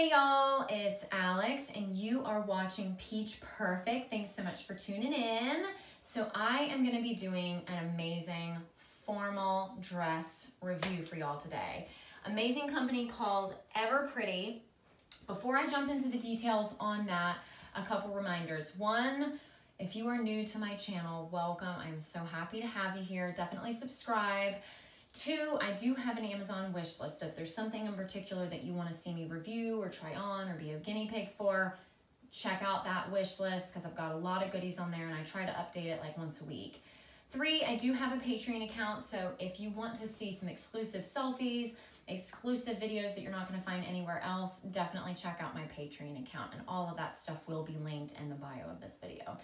Hey y'all, it's Alex and you are watching Peach Perfect. Thanks so much for tuning in. So I am going to be doing an amazing formal dress review for y'all today. Amazing company called Ever Pretty. Before I jump into the details on that, a couple reminders. One, if you are new to my channel, welcome. I'm so happy to have you here. Definitely subscribe. Two, I do have an Amazon wish list. So if there's something in particular that you want to see me review or try on or be a guinea pig for, check out that wish list because I've got a lot of goodies on there and I try to update it like once a week. Three, I do have a Patreon account. So if you want to see some exclusive selfies, exclusive videos that you're not going to find anywhere else, definitely check out my Patreon account and all of that stuff will be linked in the bio of this video.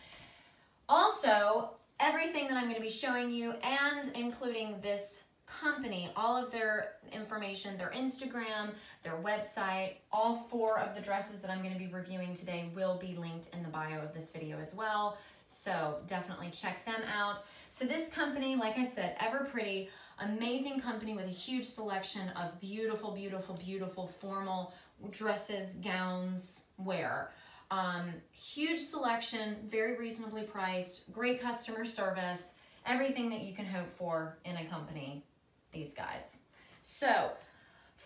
Also, everything that I'm going to be showing you and including this company, all of their information, their Instagram, their website, all four of the dresses that I'm going to be reviewing today will be linked in the bio of this video as well. So definitely check them out. So this company, like I said, Ever Pretty, amazing company with a huge selection of beautiful, beautiful, beautiful formal dresses, gowns, wear. Huge selection, very reasonably priced, great customer service, everything that you can hope for in a company, these guys. So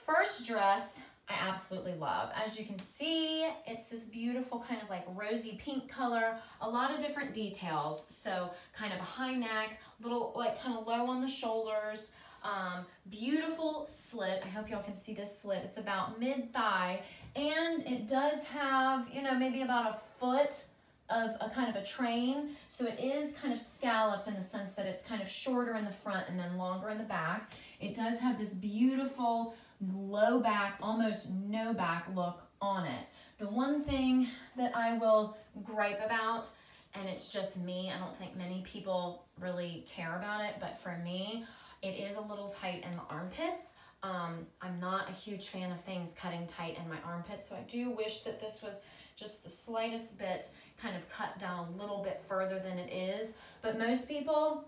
first dress I absolutely love. As you can see, it's this beautiful kind of like rosy pink color, a lot of different details. So kind of a high neck, little like kind of low on the shoulders, beautiful slit. I hope y'all can see this slit. It's about mid-thigh and it does have, you know, maybe about a foot of a kind of a train. So it is kind of scalloped in the sense that it's kind of shorter in the front and then longer in the back. It does have this beautiful low back, almost no back look on it. The one thing that I will gripe about, and it's just me, I don't think many people really care about it, but for me, it is a little tight in the armpits. I'm not a huge fan of things cutting tight in my armpits, so I do wish that this was just the slightest bit kind of cut down a little bit further than it is. But most people,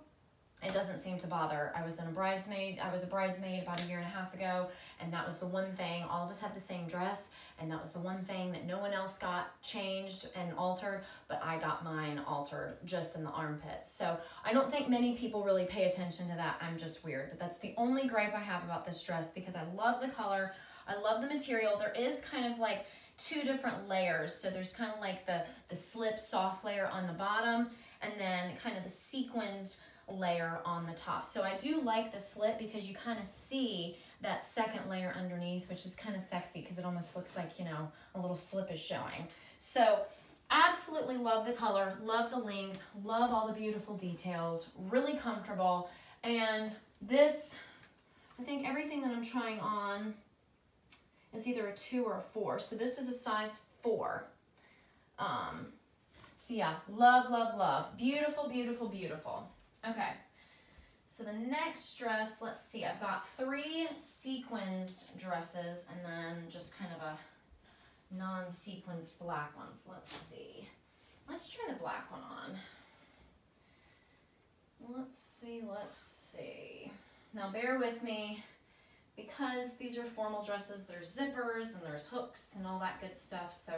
it doesn't seem to bother. I was a bridesmaid about a year and a half ago, and that was the one thing. All of us had the same dress, and that was the one thing that no one else got changed and altered, but I got mine altered just in the armpits. So I don't think many people really pay attention to that. I'm just weird, but that's the only gripe I have about this dress because I love the color. I love the material. There is kind of like two different layers. So there's kind of like the slip soft layer on the bottom and then kind of the sequins layer on the top. So I do like the slit because you kind of see that second layer underneath, which is kind of sexy because it almost looks like, you know, a little slip is showing. So absolutely love the color, love the length, love all the beautiful details, really comfortable. And this, I think everything that I'm trying on is either a 2 or a 4. So this is a size 4. So yeah, love, love, love. Beautiful, beautiful, beautiful. Okay, so the next dress, let's see, I've got 3 sequins dresses and then just kind of a non-sequenced black ones. Let's see. Let's try the black one on. Let's see, let's see. Now bear with me. Because these are formal dresses, there's zippers and there's hooks and all that good stuff. So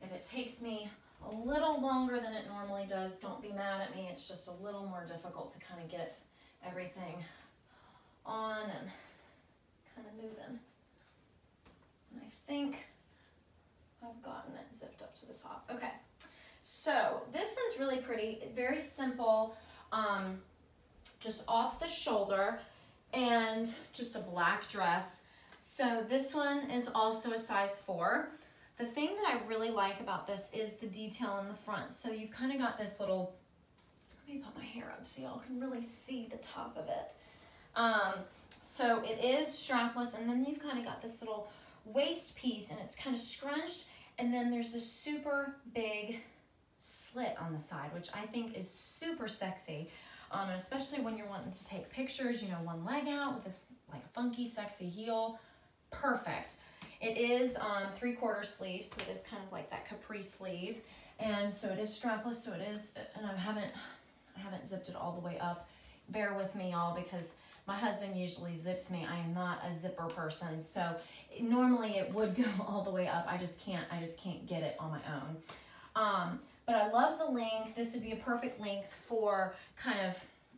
if it takes me a little longer than it normally does, don't be mad at me. It's just a little more difficult to kind of get everything on and kind of moving. And I think I've gotten it zipped up to the top. Okay, so this one's really pretty, very simple, just off the shoulder. And just a black dress. So this one is also a size 4. The thing that I really like about this is the detail in the front. So you've kind of got this little, let me put my hair up so y'all can really see the top of it. So it is strapless and then you've kind of got this little waist piece and it's kind of scrunched and then there's this super big slit on the side, which I think is super sexy. And especially when you're wanting to take pictures, you know, one leg out with a funky, sexy heel, perfect. It is 3/4 sleeve, so it is kind of like that capri sleeve, and so it is strapless. So it is, and I haven't zipped it all the way up. Bear with me, y'all, because My husband usually zips me. I am not a zipper person, so normally it would go all the way up. I just can't get it on my own. But I love the length. This would be a perfect length for kind of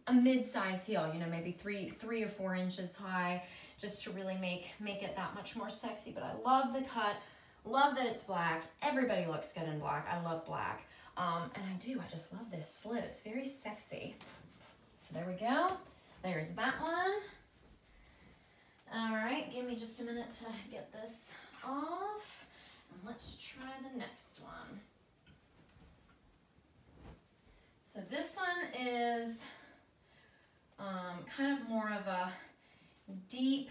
a mid-size heel, you know, maybe three or 4 inches high, just to really make it that much more sexy. But I love the cut, love that it's black. Everybody looks good in black. I love black. And I just love this slit. It's very sexy. So there we go. There's that one. All right, give me just a minute to get this off. And let's try the next one. So this one is kind of more of a deep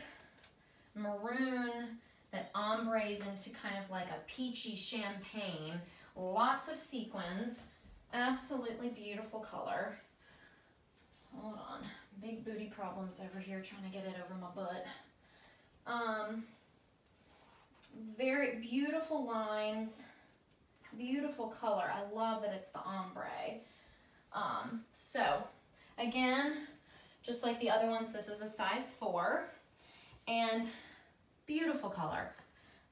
maroon that ombres into kind of like a peachy champagne. Lots of sequins. Absolutely beautiful color. Hold on. Big booty problems over here trying to get it over my butt. Very beautiful lines. Beautiful color. I love that it's the ombre. So again, just like the other ones, this is a size 4 and beautiful color.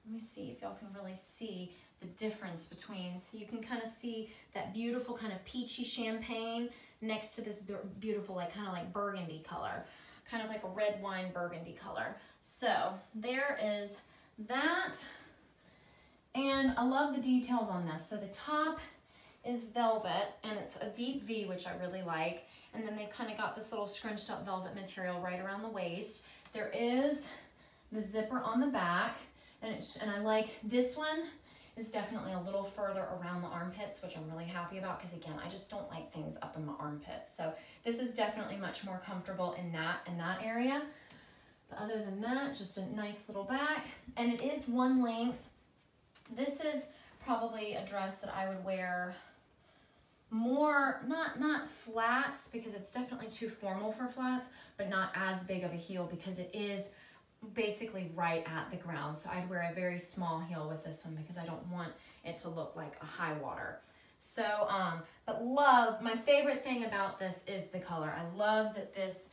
Let me see if y'all can really see the difference between, so you can kind of see that beautiful kind of peachy champagne next to this beautiful like kind of like burgundy color, kind of like a red wine burgundy color. So there is that, and I love the details on this. So the top is velvet and it's a deep V, which I really like, and then they've kind of got this little scrunched up velvet material right around the waist. There is the zipper on the back, and I like this one. Is definitely a little further around the armpits, which I'm really happy about, because again, I just don't like things up in my armpits. So this is definitely much more comfortable in that area. But other than that, just a nice little back, and it is one length. This is probably a dress that I would wear more, not flats, because it's definitely too formal for flats, but not as big of a heel because it is basically right at the ground. So I'd wear a very small heel with this one because I don't want it to look like a high water. So, but love, my favorite thing about this is the color. I love that this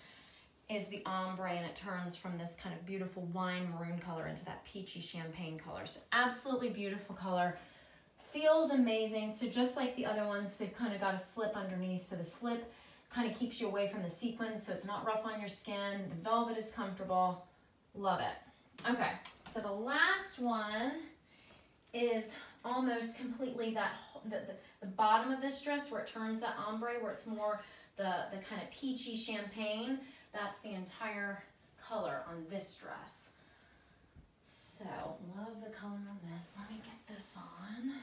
is the ombre and it turns from this kind of beautiful wine maroon color into that peachy champagne color. So absolutely beautiful color. Feels amazing. So just like the other ones, they've kind of got a slip underneath. So the slip kind of keeps you away from the sequins, so it's not rough on your skin. The velvet is comfortable. Love it. Okay, so the last one is almost completely the bottom of this dress where it turns that ombre, where it's more the kind of peachy champagne. That's the entire color on this dress. So love the color on this. Let me get this on.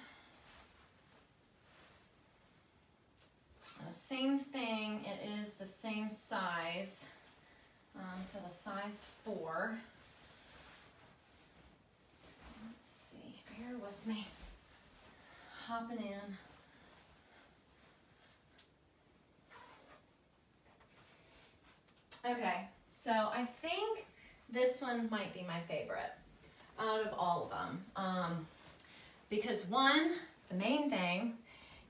Same thing, it is the same size. So the size 4. Let's see, bear with me. Hopping in. Okay, so I think this one might be my favorite out of all of them. Because one, the main thing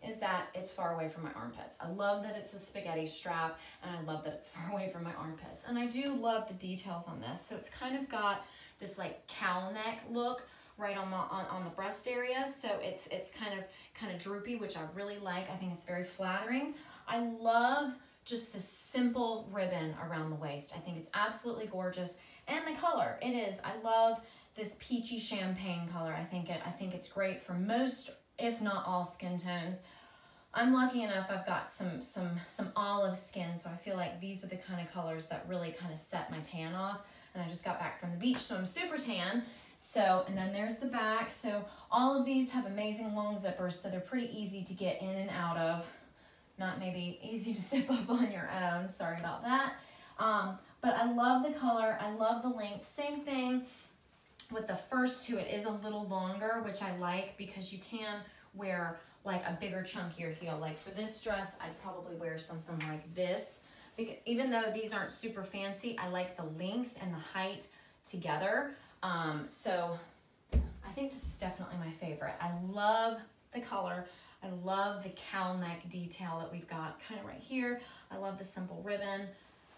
is that it's far away from my armpits. I love that it's a spaghetti strap, and I love that it's far away from my armpits. And I do love the details on this. So it's kind of got this like cowl neck look right on the breast area. So it's kind of droopy, which I really like. I think it's very flattering. I love just the simple ribbon around the waist. I think it's absolutely gorgeous. And the color, it is. I love this peachy champagne color. I think it's great for most, if not all, skin tones. I'm lucky enough I've got some olive skin, so I feel like these are the kind of colors that really kind of set my tan off. And I just got back from the beach, so I'm super tan. So, and then there's the back. So all of these have amazing long zippers, so they're pretty easy to get in and out of. Not maybe easy to zip up on your own, sorry about that. But I love the color, I love the length. Same thing with the first two, it is a little longer, which I like because you can wear like a bigger, chunkier heel. Like for this dress, I'd probably wear something like this. Because even though these aren't super fancy, I like the length and the height together. So I think this is definitely my favorite. I love the color. I love the cowl neck detail that we've got kind of right here. I love the simple ribbon.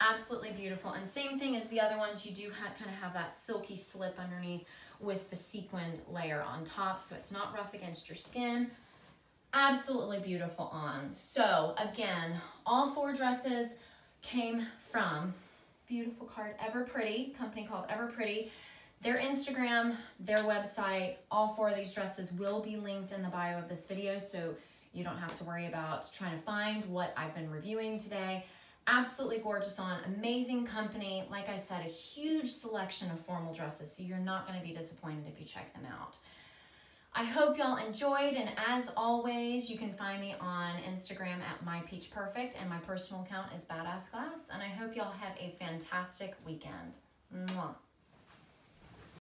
Absolutely beautiful. And same thing as the other ones, you do kind of have that silky slip underneath with the sequined layer on top, so it's not rough against your skin. Absolutely beautiful on. So again, all 4 dresses came from beautiful card Ever Pretty, company called Ever Pretty. Their Instagram, their website, all 4 of these dresses will be linked in the bio of this video, so you don't have to worry about trying to find what I've been reviewing today. Absolutely gorgeous on, amazing company. Like I said, a huge selection of formal dresses, so you're not going to be disappointed if you check them out. I hope y'all enjoyed, and as always, you can find me on Instagram at mypeachperfect, and my personal account is Badass Glass, and I hope y'all have a fantastic weekend. Mwah.